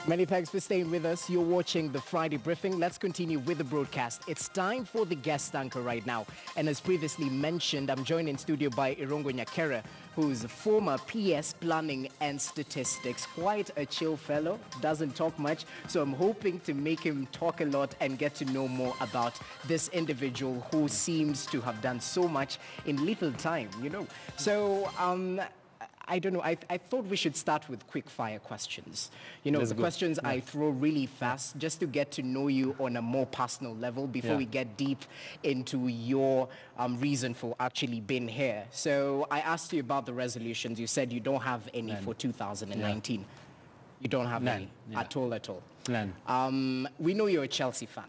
Many thanks for staying with us. You're watching the Friday Briefing. Let's continue with the broadcast. It's time for the guest anchor right now. And as previously mentioned, I'm joined in studio by Irungu Nyakera, who's a former PS Planning and Statistics. Quite a chill fellow, doesn't talk much. So I'm hoping to make him talk a lot and get to know more about this individual who seems to have done so much in little time, you know. So, I don't know. I thought we should start with quick fire questions. You know, questions I throw really fast just to get to know you on a more personal level before we get deep into your reason for actually being here. So I asked you about the resolutions. You said you don't have any for 2019. Yeah. You don't have any at all. None. We know you're a Chelsea fan.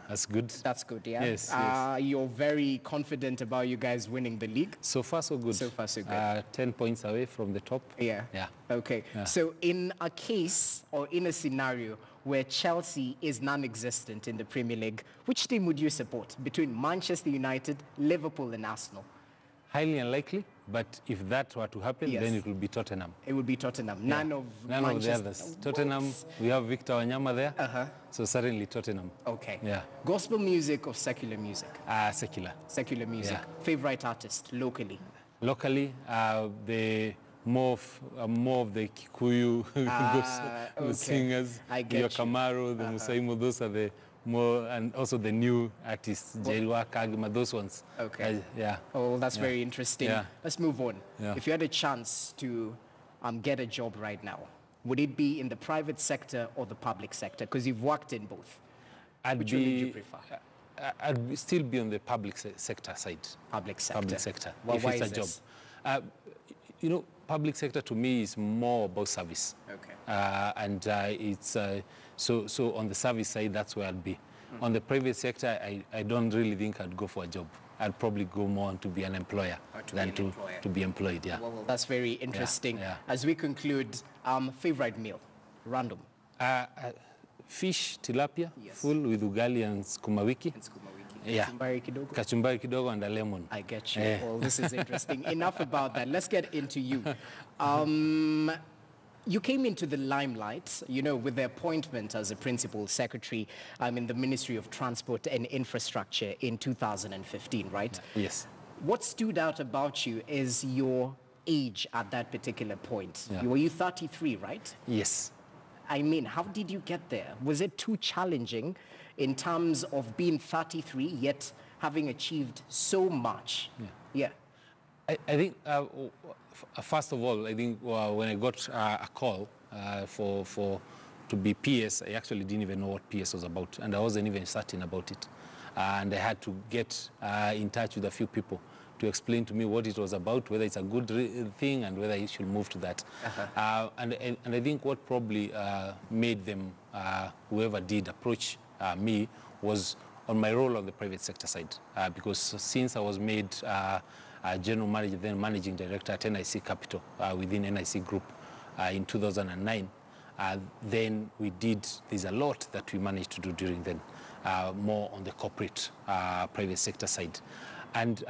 That's good. That's good, yeah? Yes, You're very confident about you guys winning the league? So far, so good. So far, so good. 10 points away from the top. Yeah. Okay. Yeah. So in a case or in a scenario where Chelsea is non-existent in the Premier League, which team would you support between Manchester United, Liverpool and Arsenal? Highly unlikely, but if that were to happen, then it will be Tottenham. It would be Tottenham. Yeah. None of the others. Tottenham, we have Victor Wanyama there, so certainly Tottenham. Okay. Yeah. Gospel music or secular music? Secular. Secular music. Yeah. Favorite artist locally? Locally, the more of the Kikuyu singers, the Kamaru, the Musaimo, those are the more, and also the new artists, Jeriwa, Kagima, those ones. Okay. Yeah. Oh, that's very interesting. Yeah. Let's move on. Yeah. If you had a chance to get a job right now, would it be in the private sector or the public sector? Because you've worked in both. Which one would you prefer? I'd still be on the public sector side. Public sector. Public sector. Well, if it's a job. You know, public sector to me is more about service. Okay. And it's so on the service side, that's where I'd be. On the private sector, I don't really think I'd go for a job. I'd probably go more on to be an employer than to be employed. Yeah. Well, that's very interesting. Yeah. As we conclude, favorite meal, random. Fish, tilapia, full with ugali and sukuma wiki. Yeah. Kachumbari kidogo and a lemon. I get you. Well, this is interesting. Enough about that. Let's get into you. You came into the limelight, you know, with the appointment as a principal secretary in the Ministry of Transport and Infrastructure in 2015, right? Yes. What stood out about you is your age at that particular point. Yeah. Were you 33, right? Yes. I mean, how did you get there? Was it too challenging in terms of being 33 yet having achieved so much? Yeah. I think, first of all, I think when I got a call to be PS, I actually didn't even know what PS was about, and I wasn't even certain about it. And I had to get in touch with a few people to explain to me what it was about, whether it's a good thing and whether I should move to that. And I think what probably made them, whoever did approach me, was on my role on the private sector side. Because since I was made general manager, then managing director at NIC Capital within NIC Group in 2009, then there's a lot that we managed to do during then, more on the corporate private sector side. And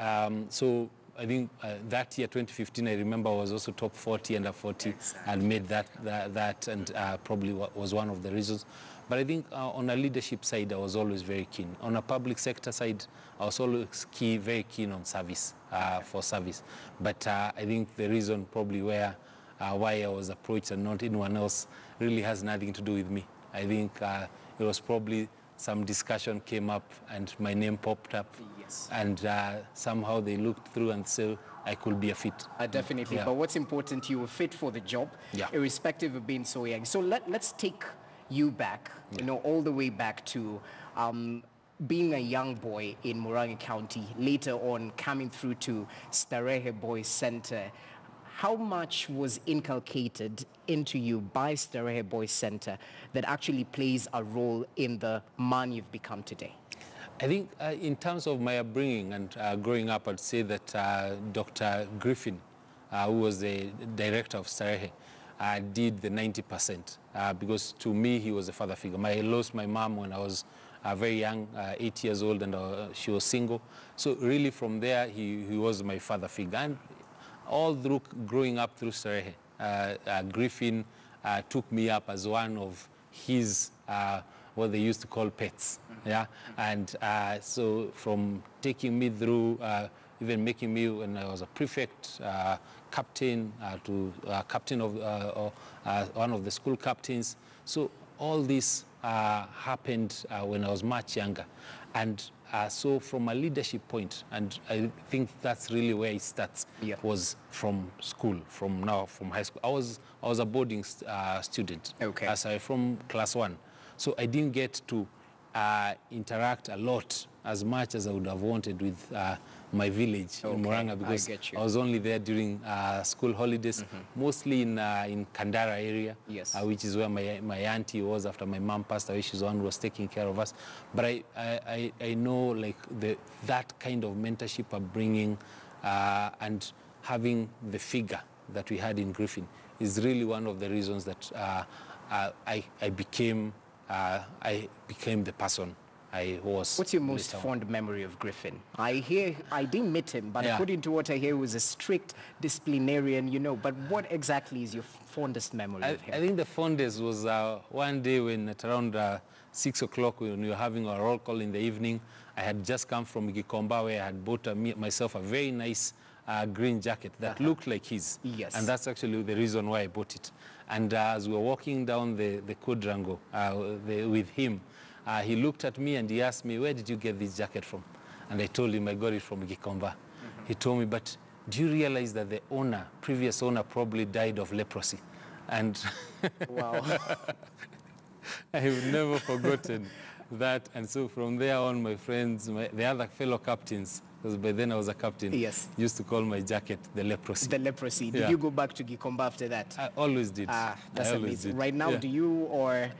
so I think that year, 2015, I remember I was also top 40 under 40 and made that and probably was one of the reasons. But I think on a leadership side, I was always very keen. On a public sector side, I was always very keen on service, for service. But I think the reason probably why I was approached and not anyone else really has nothing to do with me. I think it was probably some discussion came up and my name popped up. Yes. And somehow they looked through and said I could be a fit. Definitely. Yeah. But what's important, you were fit for the job, irrespective of being so young. So let's take you back, you know, all the way back to being a young boy in Murang'a County, later on coming through to Starehe Boys Center. How much was inculcated into you by Starehe Boys Center that actually plays a role in the man you've become today? I think in terms of my upbringing and growing up, I'd say that Dr. Griffin, who was the director of Starehe, did the 90% because to me he was a father figure. I lost my mom when I was very young, 8 years old, and she was single. So really from there he was my father figure. And all through growing up through Starehe, Griffin took me up as one of his, what they used to call pets. Yeah, and so from taking me through, even making me, when I was a prefect, captain, to captain of one of the school captains. So all this happened when I was much younger. And so from a leadership point, and I think that's really where it starts, was from school, from high school. I was a boarding student, from class 1. So I didn't get to interact a lot as much as I would have wanted with my village in Murang'a, because I was only there during school holidays, mostly in Kandara area, which is where my auntie was after my mom passed away. She's the one who was taking care of us. But I know, like, that kind of mentorship upbringing and having the figure that we had in Griffin is really one of the reasons that I became the person I was. What's your most fond memory of Griffin? I didn't meet him, but according to what I hear, he was a strict disciplinarian, you know. But what exactly is your fondest memory of him? I think the fondest was one day when at around 6 o'clock, when we were having our roll call in the evening, I had just come from Gikomba, where I had bought myself a very nice green jacket that looked like his. Yes. And that's actually the reason why I bought it. And as we were walking down the quadrangle with him, he looked at me and he asked me, "Where did you get this jacket from?" And I told him I got it from Gikomba. He told me, "But do you realize that the previous owner probably died of leprosy?" And wow. I've never forgotten that. And so from there on, my friends, the other fellow captains, because by then I was a captain, used to call my jacket the leprosy. The leprosy. Did you go back to Gikomba after that? I always did. That's amazing. Right now, do you, or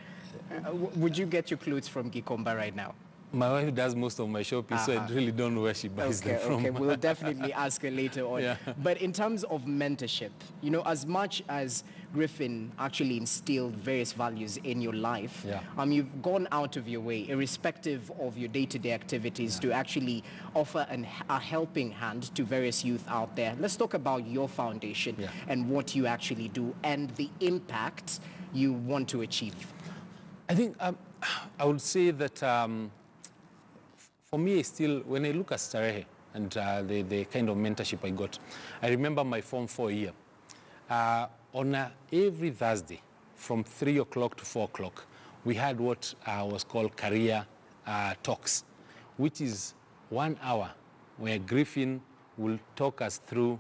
would you get your clothes from Gikomba right now? My wife does most of my shopping, so I really don't know where she buys them from. Okay, we'll definitely ask her later on. But in terms of mentorship, you know, as much as Griffin actually instilled various values in your life, you've gone out of your way, irrespective of your day-to-day activities, to actually offer a helping hand to various youth out there. Let's talk about your foundation and what you actually do and the impact you want to achieve. I think I would say that for me, still, when I look at Starehe and the kind of mentorship I got, I remember my Form 4 year. On every Thursday, from 3 o'clock to 4 o'clock, we had what was called career talks, which is 1 hour where Griffin will talk us through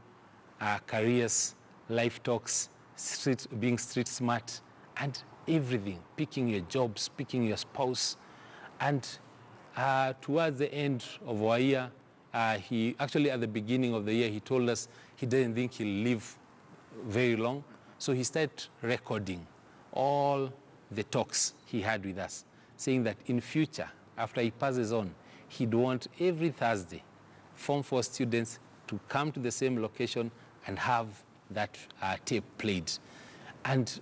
careers, life talks, being street smart, and everything, picking your jobs, picking your spouse. And towards the end of our year, he actually at the beginning of the year, he told us he didn't think he'll live very long. So he started recording all the talks he had with us, saying that in future, after he passes on, he'd want every Thursday Form 4 students to come to the same location and have that tape played. And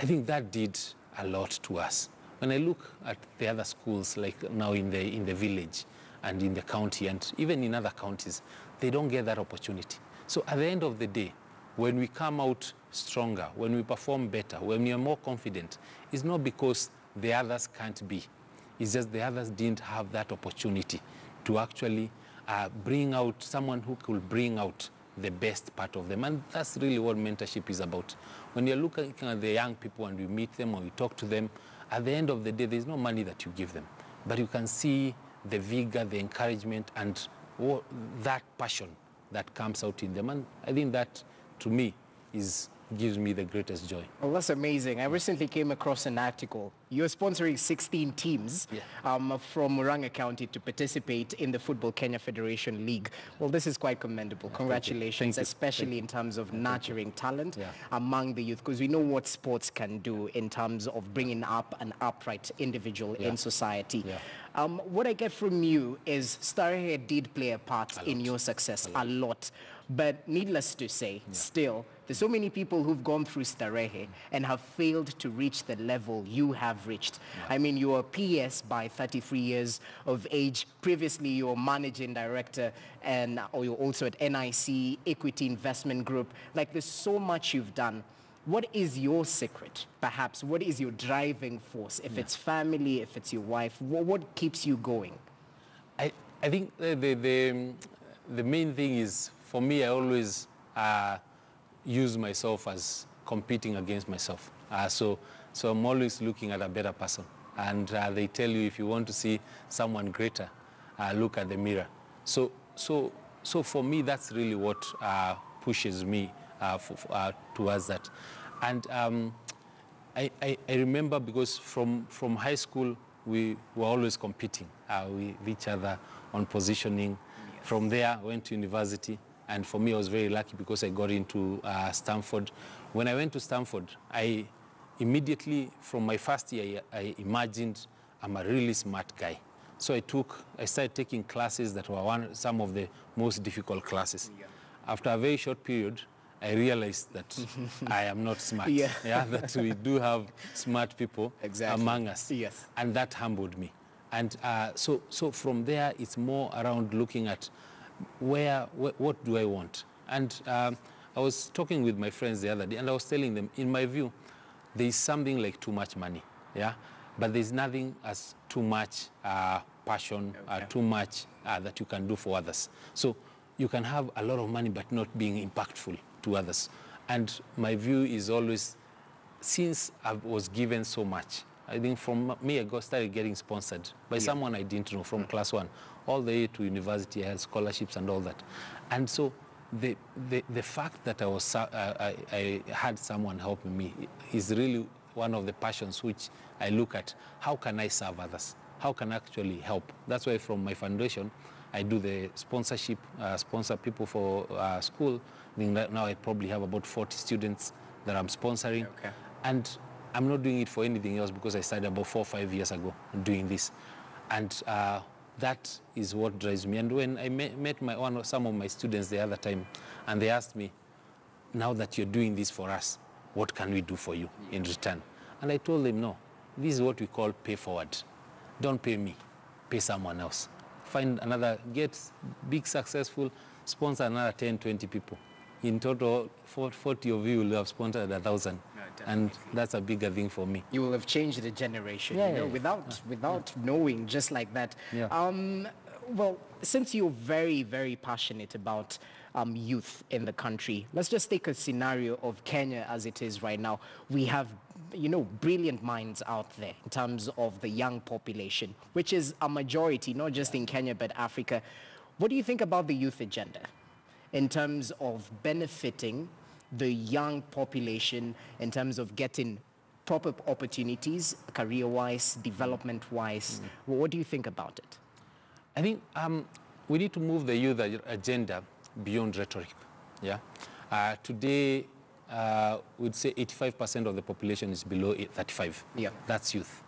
I think that did a lot to us. When I look at the other schools, like now in the village and in the county and even in other counties, they don't get that opportunity. So at the end of the day, when we come out stronger, when we perform better, when we are more confident, it's not because the others can't be. It's just the others didn't have that opportunity to actually bring out someone who could bring out the best part of them. And that's really what mentorship is about. When you're looking at the young people and you meet them or you talk to them, at the end of the day, there's no money that you give them. But you can see the vigor, the encouragement, and that passion that comes out in them. And I think that, to me, gives me the greatest joy. Well, that's amazing. I recently came across an article. You're sponsoring 16 teams from Murang'a County to participate in the Football Kenya Federation League. Well, this is quite commendable. Congratulations, especially in terms of nurturing talent among the youth, because we know what sports can do in terms of bringing up an upright individual in society. What I get from you is Starehe did play a part in your success a lot. But needless to say, still, there's so many people who've gone through Starehe and have failed to reach the level you have reached. I mean, you were PS by 33 years of age. Previously, you were managing director, or you're also at NIC, Equity Investment Group. Like, there's so much you've done. What is your secret, perhaps? What is your driving force? If it's family, if it's your wife, what keeps you going? I think the main thing is, for me, I always use myself as competing against myself. So I'm always looking at a better person. And they tell you, if you want to see someone greater, look at the mirror. So for me, that's really what pushes me towards that. And I remember, because from high school, we were always competing with each other on positioning. Yes. From there, I went to university. And for me, I was very lucky because I got into Stanford. When I went to Stanford, I immediately, from my first year, I imagined I'm a really smart guy. So I started taking classes that were some of the most difficult classes. Yeah. After a very short period, I realized that I am not smart. Yeah. That we do have smart people among us. Yes. And that humbled me. And so from there, it's more around looking at what do I want? And I was talking with my friends the other day, and I was telling them, in my view, there is something do too much money, but there's nothing as too much passion, too much that you can do for others. So you can have a lot of money but not being impactful to others. And my view is always, since I was given so much, I think from me, I started getting sponsored by someone I didn't know from class 1 all the way to university. I had scholarships and all that. And so the fact that I had someone helping me is really one of the passions which I look at. How can I serve others? How can I actually help? That's why from my foundation, I do the sponsorship, sponsor people for school. I think that now I probably have about 40 students that I'm sponsoring. Okay. And I'm not doing it for anything else, because I started about 4 or 5 years ago doing this. And that is what drives me. And when I met some of my students the other time, and they asked me, now that you're doing this for us, what can we do for you in return? And I told them, no, this is what we call pay forward. Don't pay me, pay someone else. Find another, get big, successful, sponsor another 10, 20 people. In total, 40 of you will have sponsored 1,000. And that's a bigger thing for me. You will have changed the generation, without knowing, just like that. Yeah. Well, since you're very, very passionate about youth in the country, let's just take a scenario of Kenya as it is right now. We have, brilliant minds out there in terms of the young population, which is a majority, not just in Kenya, but Africa. What do you think about the youth agenda in terms of benefiting the young population, in terms of getting proper opportunities, career-wise, development-wise? What do you think about it? I think we need to move the youth agenda beyond rhetoric. Today, we'd say 85% of the population is below 35. Yeah. That's youth.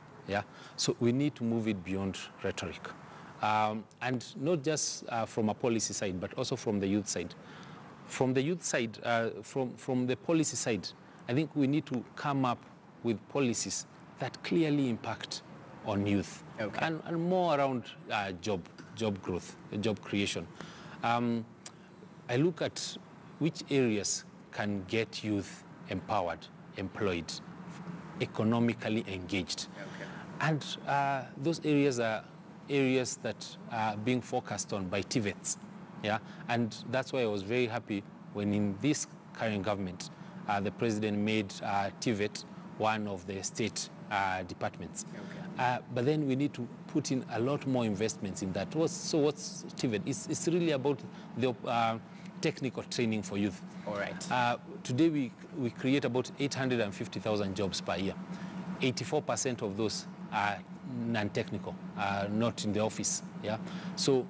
So we need to move it beyond rhetoric. And not just from a policy side, but also from the youth side. From the youth side, from the policy side, I think we need to come up with policies that clearly impact on youth, and more around job growth, job creation. I look at which areas can get youth empowered, employed, economically engaged. And those areas are areas that are being focused on by TVETs. And that's why I was very happy when in this current government, the president made TVET one of the state departments. But then we need to put in a lot more investments in that. What's TVET? It's really about the technical training for youth. All right. Today we create about 850,000 jobs per year. 84% of those are non-technical, not in the office. So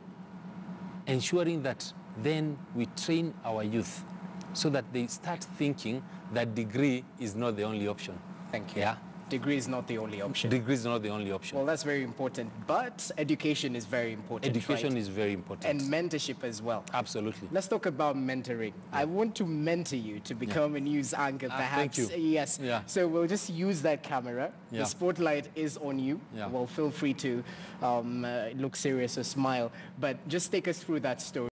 ensuring that then we train our youth so that they start thinking that degree is not the only option. Thank you. Degree is not the only option. Degree is not the only option. Well, that's very important. But education is very important. Education is very important. And mentorship as well. Absolutely. Let's talk about mentoring. I want to mentor you to become a news anchor, perhaps. Thank you. Yes. So we'll just use that camera. The spotlight is on you. Well, feel free to look serious or smile. But just take us through that story.